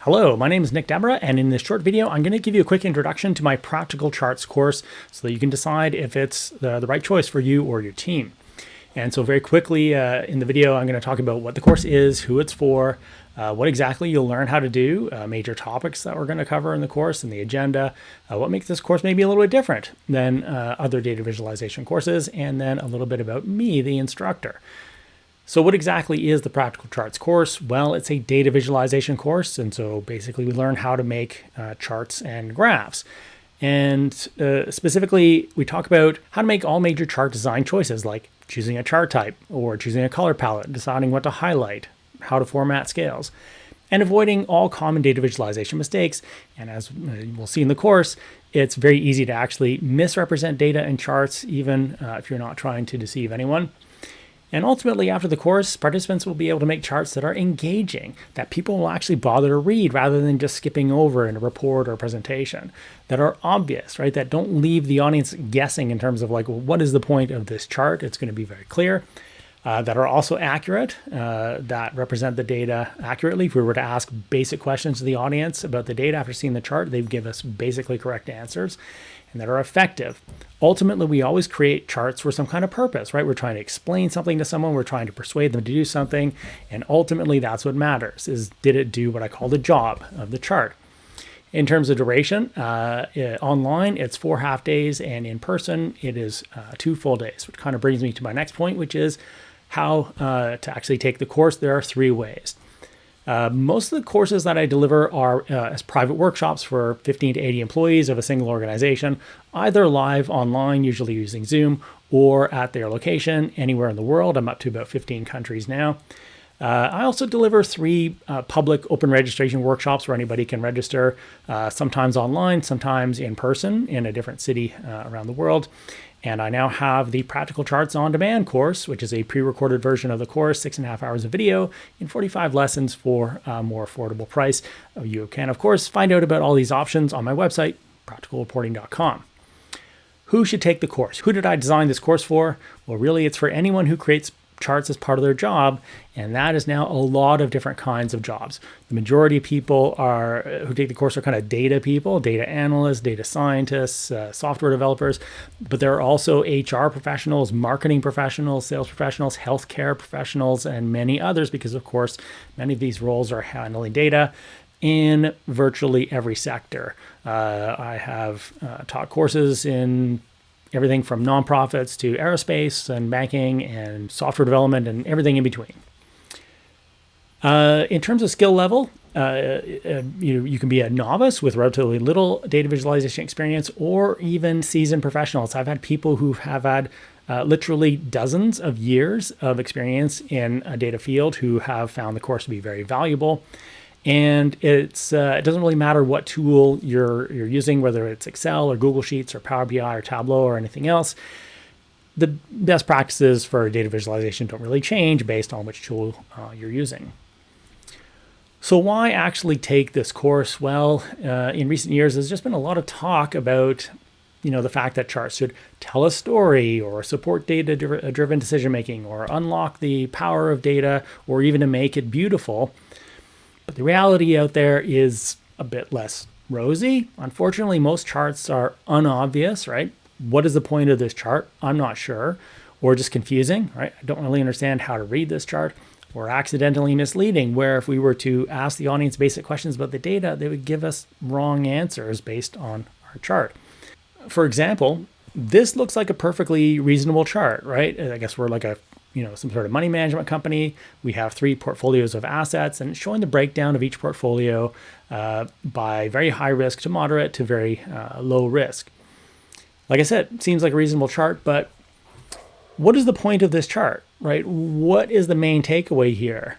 Hello, my name is Nick Desbarats, and in this short video, I'm going to give you a quick introduction to my Practical Charts course so that you can decide if it's the right choice for you or your team. And so very quickly in the video, I'm going to talk about what the course is, who it's for, what exactly you'll learn how to do, major topics that we're going to cover in the course and the agenda, what makes this course maybe a little bit different than other data visualization courses, and then a little bit about me, the instructor. So what exactly is the Practical Charts course? Well, it's a data visualization course. And so basically we learn how to make charts and graphs. And specifically, we talk about how to make all major chart design choices like choosing a chart type or choosing a color palette, deciding what to highlight, how to format scales, and avoiding all common data visualization mistakes. And as we'll see in the course, it's very easy to actually misrepresent data in charts, even if you're not trying to deceive anyone. And ultimately, after the course, participants will be able to make charts that are engaging, that people will actually bother to read rather than just skipping over in a report or a presentation, that are obvious, right? That don't leave the audience guessing in terms of like, well, what is the point of this chart? It's going to be very clear. That are also accurate, that represent the data accurately. If we were to ask basic questions to the audience about the data after seeing the chart, they'd give us basically correct answers, and that are effective. Ultimately, we always create charts for some kind of purpose, right? We're trying to explain something to someone, we're trying to persuade them to do something, and ultimately that's what matters, is did it do what I call the job of the chart? In terms of duration, online it's 4 half days, and in person it is 2 full days, which kind of brings me to my next point, which is how to actually take the course. There are 3 ways. Most of the courses that I deliver are as private workshops for 15 to 80 employees of a single organization, either live online, usually using Zoom, or at their location anywhere in the world. I'm up to about 15 countries now. I also deliver 3 public open registration workshops where anybody can register, sometimes online, sometimes in person in a different city around the world. And I now have the Practical Charts on Demand course, which is a pre-recorded version of the course, 6.5 hours of video in 45 lessons for a more affordable price. You can, of course, find out about all these options on my website, practicalreporting.com. Who should take the course? Who did I design this course for? Well, really, it's for anyone who creates charts as part of their job, and that is now a lot of different kinds of jobs. The majority of people who take the course are kind of data people, data analysts, data scientists, software developers, but there are also HR professionals, marketing professionals, sales professionals, healthcare professionals, and many others, because of course, many of these roles are handling data in virtually every sector. I have taught courses in everything from nonprofits to aerospace and banking and software development and everything in between. In terms of skill level, you can be a novice with relatively little data visualization experience, or even seasoned professionals. I've had people who have had literally dozens of years of experience in a data field who have found the course to be very valuable. And it doesn't really matter what tool you're using, whether it's Excel or Google Sheets or Power BI or Tableau or anything else. The best practices for data visualization don't really change based on which tool you're using. So why actually take this course? Well, in recent years, there's just been a lot of talk about the fact that charts should tell a story or support data-driven decision-making or unlock the power of data or even to make it beautiful. But the reality out there is a bit less rosy. Unfortunately, most charts are unobvious, right? What is the point of this chart? I'm not sure. Or just confusing, right? I don't really understand how to read this chart. Or accidentally misleading, where if we were to ask the audience basic questions about the data, they would give us wrong answers based on our chart. For example, this looks like a perfectly reasonable chart, right? I guess we're like some sort of money management company. We have 3 portfolios of assets, and it's showing the breakdown of each portfolio by very high risk to moderate to very low risk. Like I said, it seems like a reasonable chart, but what is the point of this chart, right? What is the main takeaway here?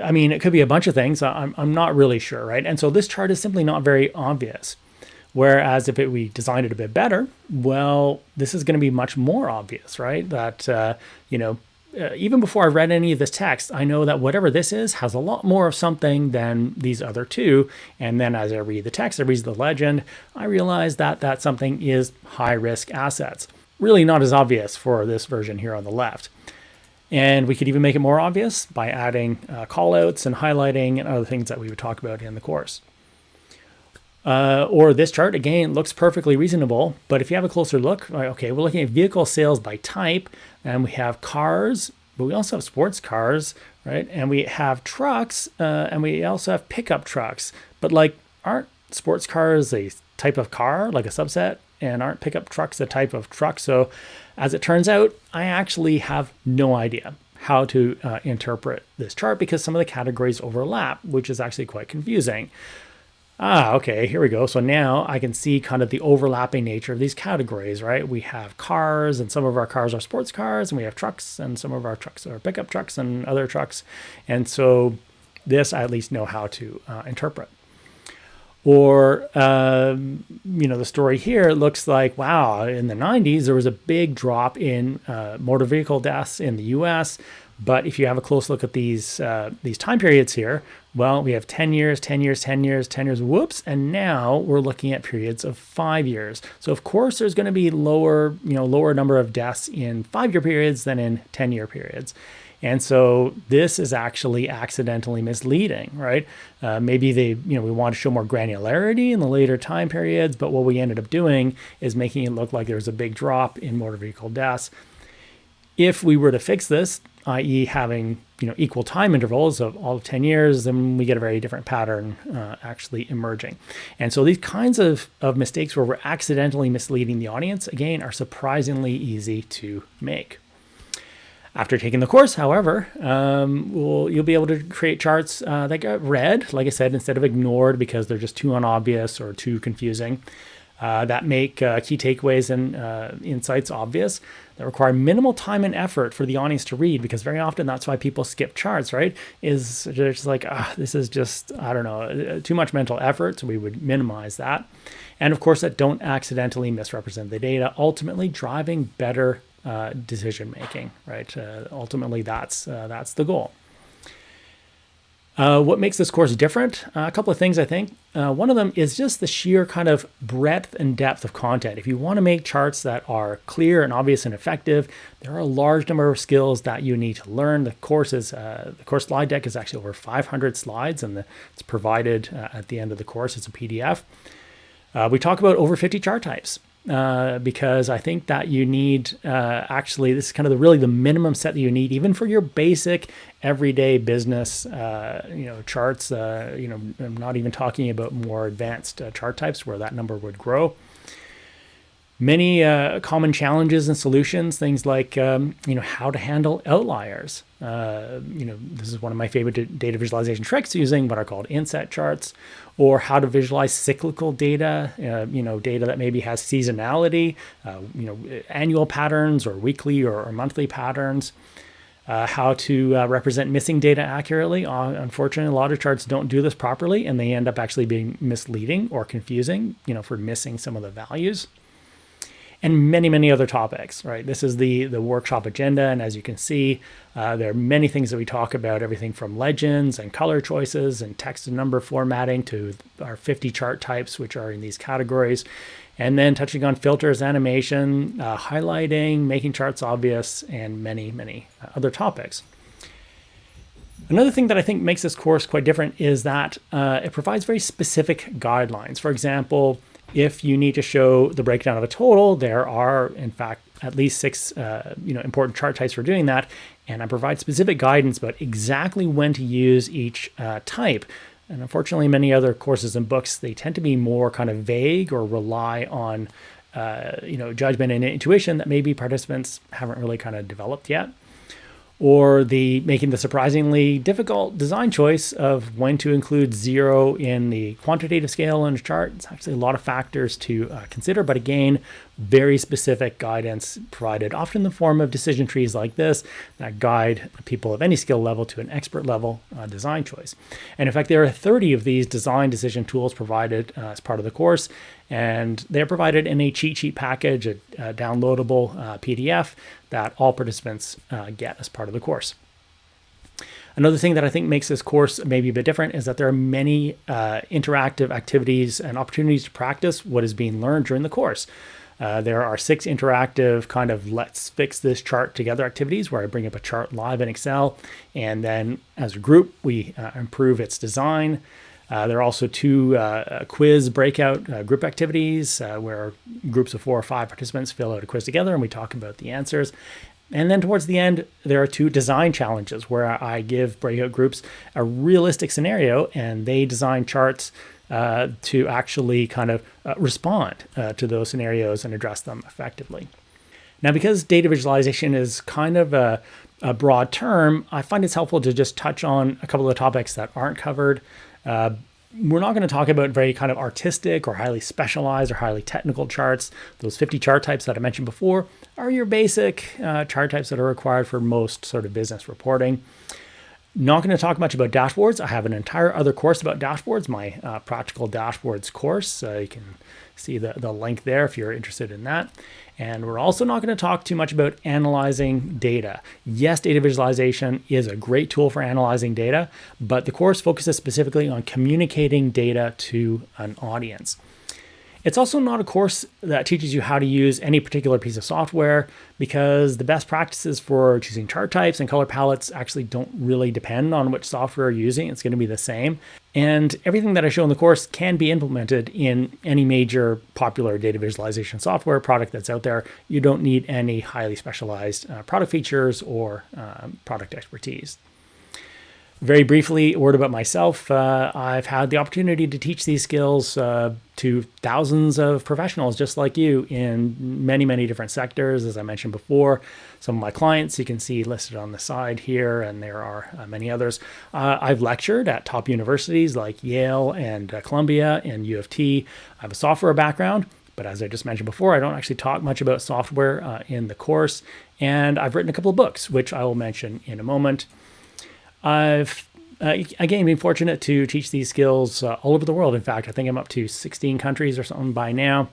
I mean, it could be a bunch of things. I'm not really sure, right? And so this chart is simply not very obvious. Whereas if we designed it a bit better, well, this is going to be much more obvious, right? That, even before I read any of this text, I know that whatever this is has a lot more of something than these other 2. And then as I read the text, I read the legend, I realize that that something is high risk assets. Really not as obvious for this version here on the left. And we could even make it more obvious by adding callouts and highlighting and other things that we would talk about in the course. Or this chart, again, looks perfectly reasonable, but if you have a closer look, okay, we're looking at vehicle sales by type, and we have cars, but we also have sports cars, right? And we have trucks, and we also have pickup trucks. But like, aren't sports cars a type of car, like a subset? And aren't pickup trucks a type of truck? So as it turns out, I actually have no idea how to interpret this chart because some of the categories overlap, which is actually quite confusing. Okay, here we go. So now I can see kind of the overlapping nature of these categories, right? We have cars, and some of our cars are sports cars, and we have trucks, and some of our trucks are pickup trucks and other trucks. And so this I at least know how to interpret. Or, the story here looks like, wow, in the 90s, there was a big drop in motor vehicle deaths in the US. But if you have a close look at these time periods here, well, we have 10 years, 10 years, 10 years, 10 years, whoops. And now we're looking at periods of 5 years. So of course, there's going to be lower number of deaths in 5-year periods than in 10-year periods. And so this is actually accidentally misleading, right? Maybe we want to show more granularity in the later time periods, but what we ended up doing is making it look like there's a big drop in motor vehicle deaths. If we were to fix this, i.e. having equal time intervals of all of 10 years, then we get a very different pattern actually emerging. And so these kinds of mistakes where we're accidentally misleading the audience, again, are surprisingly easy to make. After taking the course, however, you'll be able to create charts that get read, like I said, instead of ignored because they're just too unobvious or too confusing, that make key takeaways and insights obvious, that require minimal time and effort for the audience to read, because very often that's why people skip charts, right? Is they're just like, this is just, I don't know, too much mental effort, so we would minimize that. And of course, that don't accidentally misrepresent the data, ultimately driving better decision making, right? Ultimately, that's the goal. What makes this course different? A couple of things, I think. One of them is just the sheer kind of breadth and depth of content. If you want to make charts that are clear and obvious and effective, there are a large number of skills that you need to learn. The course slide deck is actually over 500 slides, and it's provided at the end of the course. It's a PDF. We talk about over 50 chart types. Because I think that you need this is kind of really the minimum set that you need, even for your basic everyday business, charts. I'm not even talking about more advanced chart types where that number would grow. Many common challenges and solutions, things like how to handle outliers. This is one of my favorite data visualization tricks using what are called inset charts, or how to visualize cyclical data, data that maybe has seasonality, annual patterns or weekly or monthly patterns. How to represent missing data accurately. Unfortunately, a lot of charts don't do this properly, and they end up actually being misleading or confusing, for missing some of the values. And many, many other topics, right? This is the workshop agenda, and as you can see, there are many things that we talk about, everything from legends and color choices and text and number formatting to our 50 chart types, which are in these categories, and then touching on filters, animation, highlighting, making charts obvious, and many, many other topics. Another thing that I think makes this course quite different is that it provides very specific guidelines. For example, if you need to show the breakdown of a total, there are, in fact, at least 6 important chart types for doing that. And I provide specific guidance about exactly when to use each type. And unfortunately, many other courses and books, they tend to be more kind of vague or rely on judgment and intuition that maybe participants haven't really kind of developed yet. Or making the surprisingly difficult design choice of when to include 0 in the quantitative scale in a chart. It's actually a lot of factors to consider, but again, very specific guidance provided, often in the form of decision trees like this that guide people of any skill level to an expert level design choice. And in fact, there are 30 of these design decision tools provided as part of the course, and they're provided in a cheat sheet package, a downloadable PDF that all participants get as part of the course. Another thing that I think makes this course maybe a bit different is that there are many interactive activities and opportunities to practice what is being learned during the course. There are 6 interactive kind of let's fix this chart together activities where I bring up a chart live in Excel, and then as a group, we improve its design. There are also 2 quiz breakout group activities where groups of 4 or 5 participants fill out a quiz together and we talk about the answers. And then towards the end, there are 2 design challenges where I give breakout groups a realistic scenario and they design charts to actually kind of respond to those scenarios and address them effectively. Now, because data visualization is kind of a broad term, I find it's helpful to just touch on a couple of topics that aren't covered. We're not going to talk about very kind of artistic or highly specialized or highly technical charts. Those 50 chart types that I mentioned before are your basic chart types that are required for most sort of business reporting. Not going to talk much about dashboards. I have an entire other course about dashboards, my practical dashboards course. You can see the link there if you're interested in that. And we're also not going to talk too much about analyzing data. Yes, data visualization is a great tool for analyzing data, but the course focuses specifically on communicating data to an audience. It's also not a course that teaches you how to use any particular piece of software because the best practices for choosing chart types and color palettes actually don't really depend on which software you're using. It's going to be the same. And everything that I show in the course can be implemented in any major popular data visualization software product that's out there. You don't need any highly specialized product features or product expertise. Very briefly, a word about myself. I've had the opportunity to teach these skills to thousands of professionals just like you in many, many different sectors. As I mentioned before, some of my clients you can see listed on the side here, and there are many others. I've lectured at top universities like Yale and Columbia and U of T. I have a software background, but as I just mentioned before, I don't actually talk much about software in the course. And I've written a couple of books, which I will mention in a moment. I've, again, been fortunate to teach these skills all over the world. In fact, I think I'm up to 16 countries or something by now.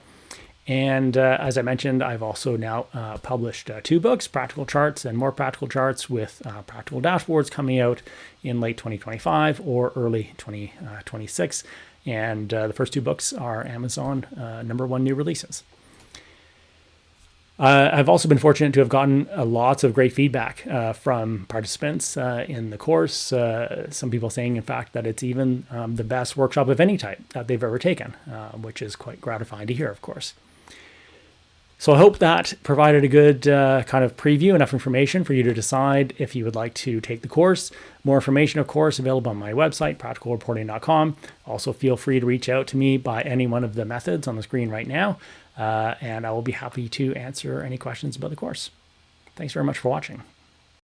And as I mentioned, I've also now published 2 books, Practical Charts and More Practical Charts, with Practical Dashboards coming out in late 2025 or early 2026. And the first 2 books are Amazon #1 new releases. I've also been fortunate to have gotten lots of great feedback from participants in the course. Some people saying, in fact, that it's even the best workshop of any type that they've ever taken, which is quite gratifying to hear, of course. So I hope that provided a good kind of preview, enough information for you to decide if you would like to take the course. More information, of course, available on my website, practicalreporting.com. Also, feel free to reach out to me by any one of the methods on the screen right now. And I will be happy to answer any questions about the course. Thanks very much for watching.